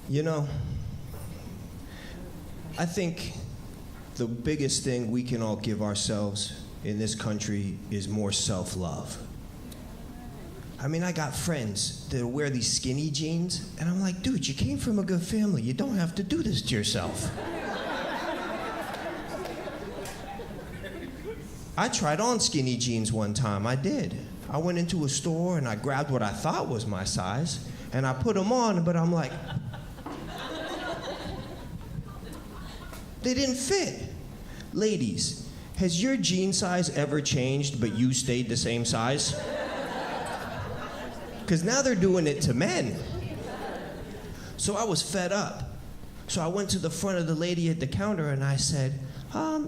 You know, I think the biggest thing we can all give ourselves in this country is more self-love. I mean, I got friends that wear these skinny jeans, and I'm like, dude, you came from a good family. You don't have to do this to yourself. I tried on skinny jeans one time, I did. I went into a store and I grabbed what I thought was my size, and I put them on, but I'm like, they didn't fit. Ladies, has your jean size ever changed, but you stayed the same size? Because now they're doing it to men. So I was fed up. So I went to the front of the lady at the counter and I said,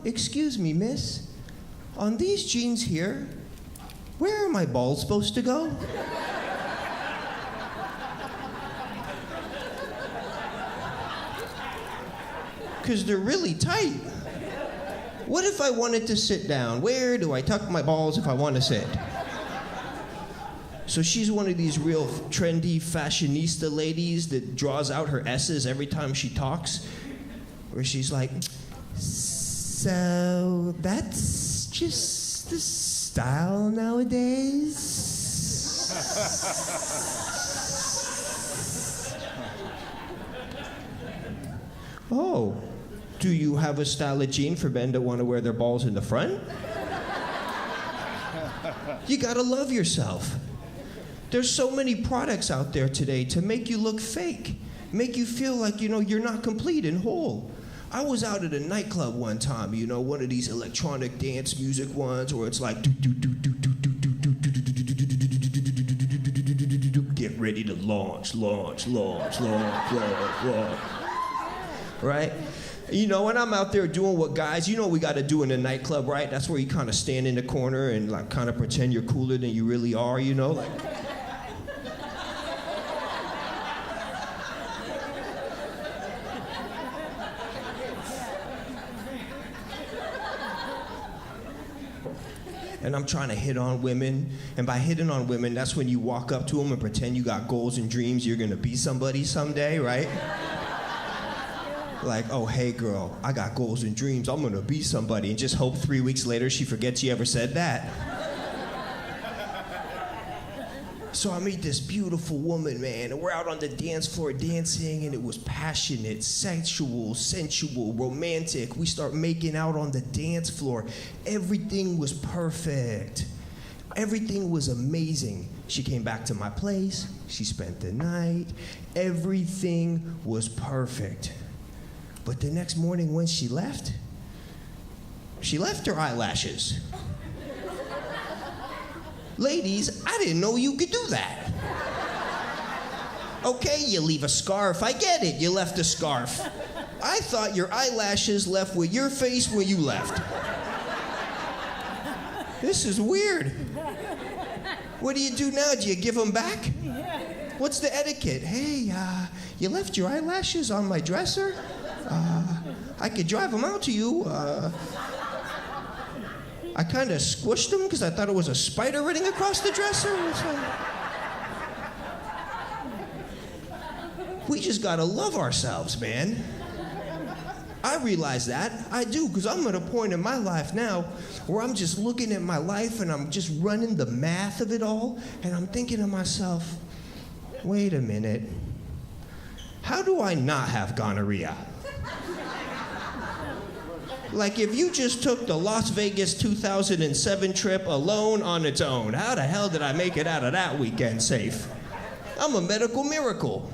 excuse me, miss, on these jeans here, where are my balls supposed to go? Because they're really tight. What if I wanted to sit down? Where do I tuck my balls if I want to sit? So she's one of these real trendy fashionista ladies that draws out her S's every time she talks, where she's like, so that's just the style nowadays? Oh, do you have a style of jean for men that want to wear their balls in the front? You gotta love yourself. There's so many products out there today to make you look fake, make you feel like, you're not complete and whole. I was out at a nightclub one time, one of these electronic dance music ones where it's like get ready to launch, right? And I'm out there doing what guys, we got to do in a nightclub, right? That's where you kind of stand in the corner and like kind of pretend you're cooler than you really are, like. And I'm trying to hit on women, and by hitting on women, that's when you walk up to them and pretend you got goals and dreams, you're gonna be somebody someday, right? Like, oh, hey girl, I got goals and dreams, I'm gonna be somebody, and just hope 3 weeks later she forgets you ever said that. So I meet this beautiful woman, man, and we're out on the dance floor dancing, and it was passionate, sexual, sensual, romantic. We start making out on the dance floor. Everything was perfect. Everything was amazing. She came back to my place. She spent the night. Everything was perfect. But the next morning when she left her eyelashes. Ladies, I didn't know you could do that. Okay, you leave a scarf. I get it, you left a scarf. I thought your eyelashes left with your face when you left. This is weird. What do you do now? Do you give them back? What's the etiquette? Hey, you left your eyelashes on my dresser? I could drive them out to you. I kind of squished them because I thought it was a spider running across the dresser. We just gotta love ourselves, man. I realize that. I do, because I'm at a point in my life now where I'm just looking at my life and I'm just running the math of it all, and I'm thinking to myself, wait a minute, how do I not have gonorrhea? Like, if you just took the Las Vegas 2007 trip alone on its own, how the hell did I make it out of that weekend safe? I'm a medical miracle.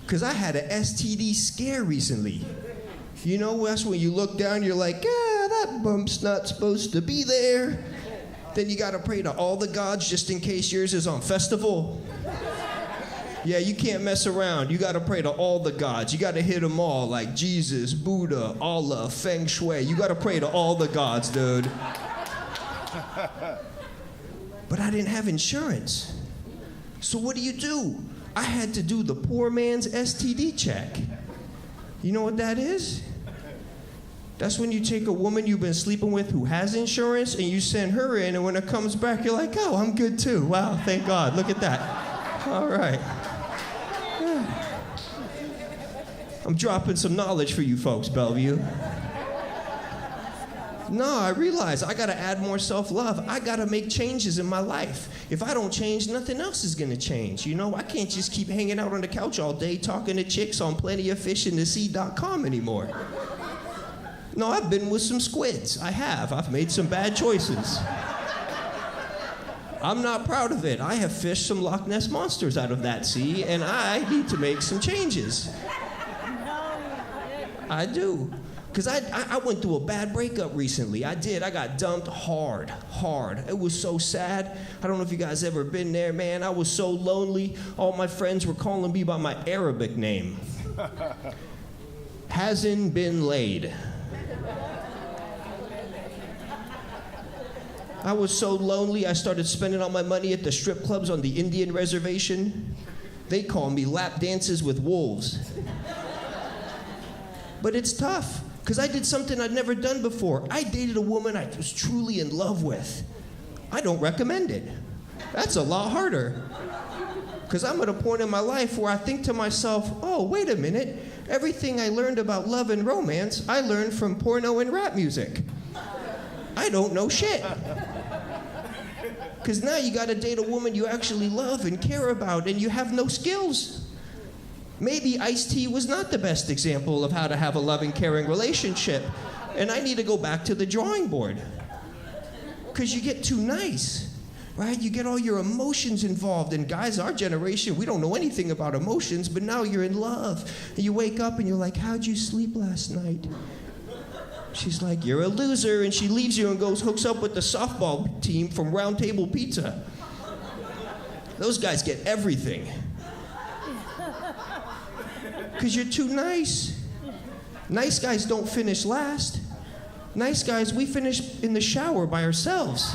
Because I had an STD scare recently. That's when you look down, you're like, that bump's not supposed to be there. Then you gotta pray to all the gods just in case yours is on festival. Yeah, you can't mess around. You gotta pray to all the gods. You gotta hit them all, like Jesus, Buddha, Allah, Feng Shui. You gotta pray to all the gods, dude. But I didn't have insurance. So what do? I had to do the poor man's STD check. You know what that is? That's when you take a woman you've been sleeping with who has insurance and you send her in, and when it comes back, you're like, oh, I'm good too. Wow, thank God, look at that. All right. I'm dropping some knowledge for you folks, Bellevue. No, I realize I gotta add more self-love. I gotta make changes in my life. If I don't change, nothing else is gonna change. You know, I can't just keep hanging out on the couch all day talking to chicks on plentyoffishintthesea.com anymore. No, I've been with some squids. I have. I've made some bad choices. I'm not proud of it. I have fished some Loch Ness monsters out of that sea, and I need to make some changes. I do. Because I went through a bad breakup recently. I did. I got dumped hard. It was so sad. I don't know if you guys ever been there, man. I was so lonely. All my friends were calling me by my Arabic name. Hasn't been laid. I was so lonely, I started spending all my money at the strip clubs on the Indian reservation. They call me lap dances with wolves. But it's tough. Because I did something I'd never done before. I dated a woman I was truly in love with. I don't recommend it. That's a lot harder. Because I'm at a point in my life where I think to myself, oh, wait a minute. Everything I learned about love and romance, I learned from porno and rap music. I don't know shit. Because now you gotta date a woman you actually love and care about, and you have no skills. Maybe Ice-T was not the best example of how to have a loving, caring relationship. And I need to go back to the drawing board. Because you get too nice, right? You get all your emotions involved. And guys, our generation, we don't know anything about emotions, but now you're in love. And you wake up and you're like, how'd you sleep last night? She's like, you're a loser. And she leaves you and hooks up with the softball team from Round Table Pizza. Those guys get everything. Because you're too nice. Nice guys don't finish last. Nice guys, we finish in the shower by ourselves.